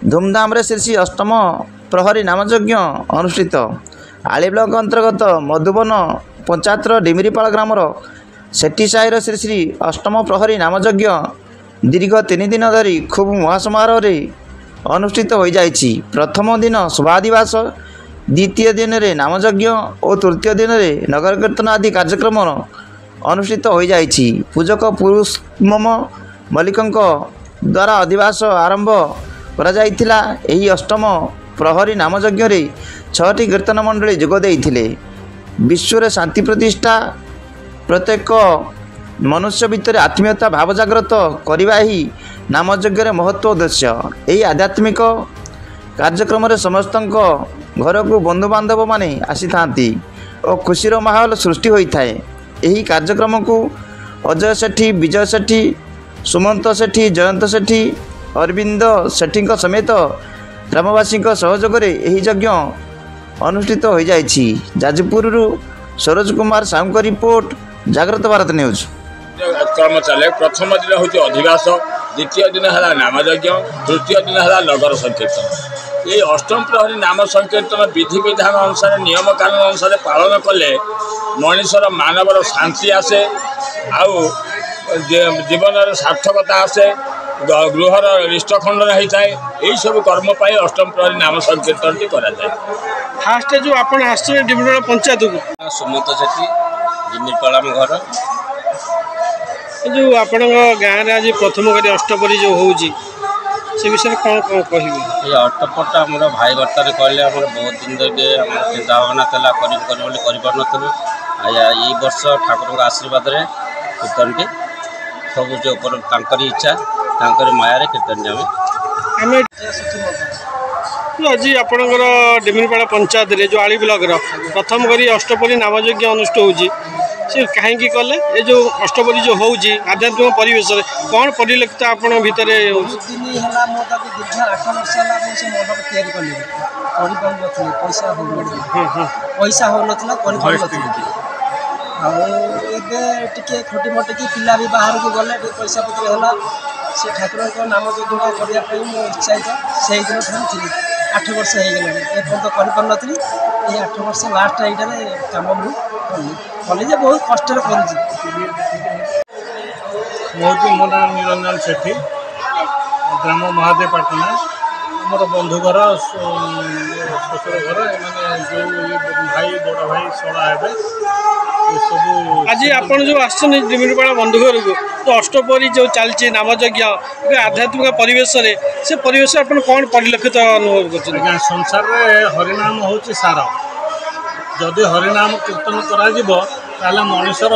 धूमधाम रे श्री अष्टम प्रहरी नामयज्ञ अनुष्ठित। आली ब्लॉक अंतर्गत मधुबन पंचायतर डिमिरीपाल ग्रामर सेठी साहिर श्री श्री अष्टम प्रहरी नामयज्ञ दीर्घ 3 दिन धरी खूब महासमारोह अनुष्ठित हो जाइछि। प्रथम दिन शोभादिवास, द्वितीय दिन रे नामयज्ञ और तृतीय दिन रे नगर कीर्तन आदि कार्यक्रम अनुष्ठित हो जाइछि। पूजक पुरुषोत्तम मल्लिकଙ୍କ द्वारा अधिवास आरंभ करा जाइथिला। एही अष्टम प्रहरी नामयज्ञ रे 6टी कीर्तन मंडली जोग देइथिले। विश्व रे शांति प्रतिष्ठा, प्रत्येक मनुष्य भितर आत्मीयता भाव जागृत करवा ही नामयज्ञ रे महत्व उद्देश्य। एही आध्यात्मिक कार्यक्रम रे समस्त घर को बंधुबांधव माने आसी थांती और खुशीर माहौल सृष्टि होता है। यही कार्यक्रम को अजय सेठी, विजय सेठी, सुमंत सेठी, जयंत सेठी, अरविंद सेठी समेत ग्रामवासी सहयोग में यही यज्ञ अनुष्ठित हो जाइछि। जाजपुर सरोज कुमार साहू का रिपोर्ट, जागृत भारत न्यूज। क्रम चले। प्रथम दिन हूँ अधिवास, द्वितीय दिन है नामयज्ञ, तृतीय दिन है नगर संकीर्तन। ये अष्टम प्रहरी नाम संकीर्तन विधि विधान अनुसार, नियम कानून अनुसार पालन कले मनुष्यर मानवर शांति आसे, आउ जीवन सार्थकता आसे, गृहर रिष्टखंडन होता है। यही सब कर्म पाई अष्टम प्रहरी नाम संकीर्तन करा जाए। फास्ट जो आपण आश्चर्य डिमिरीपाल पंचायत को सुमंत सेठी, डिमिरीपाल आम घर। जो आपण गाँव में आज प्रथम करी अष्टपरी जो होउची से विषय कौन कौन कह? ये अष्टपटा आम भाई भर्तार कहले बहुत दिन धरिके चिंता भावना था कर वर्ष ठाकुर आशीर्वाद कीर्तन टी सब जो इच्छा माया कीर्तन आम आज आपणकर डिमिरीपाल पंचायत रे जो आली ब्लॉक प्रथम करी अष्टपरी नामयज्ञ अनुष्ठित होउची से कहीं कले ये जो अष्टपरी जो होउची आध्यात्मिक परिवेश कौन परिलक्षित आपण भितर पैसा हो खोटी मोटी पिला भी बाहर को गले पैसा पत्र है से ठाकुर नाम यज्ञ करने उत्साहित से दिन थी 8 वर्ष हो गला एपर्तन करी ये 8 वर्ष लास्ट यहाँ कम मुझे कली बहुत कष्ट मो नाम निरंजन सेठी, ग्राम महादेवपाटना, मोर बंधु घर, शशुर घर, जो भाई बड़ भाई सड़ा है सब। आज आपन जो आसन डिमिरीपाल बंधु घर को तो अष्टपरी जो चलती नामयज्ञ आध्यात्मिक परिवेश से परिवेश आपन कौन परिलक्षित अनुभव कर? संसार में हरिनाम हूँ सार। जदि हरिनाम कीर्तन करा मनुष्यर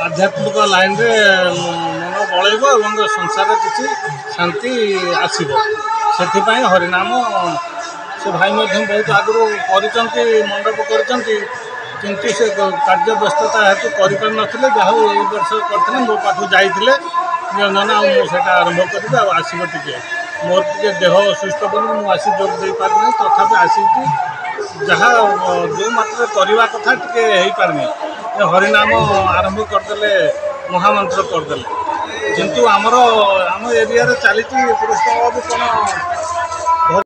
आध्यात्मिक लाइन रे मन बड़ेब और संसार किसी शांति आसब। से हरिनाम से भाई बहुत आगु कर मंडप कर से कार्य व्यस्तता हेतु कर जहाँ वर्ष करते मो पाठ जाइए निरंजन मुझे आरंभ करी आसब टे मोर टे देह सुस्थ कर आसी जोग दे पारे तथापि आसिक जहाँ जो मात्र करवा कथा टे हो पारनी हरिनाम आरंभ करदे महामंत्र करदे किंतु आमर आम एरिया चली पुरस्कार कौन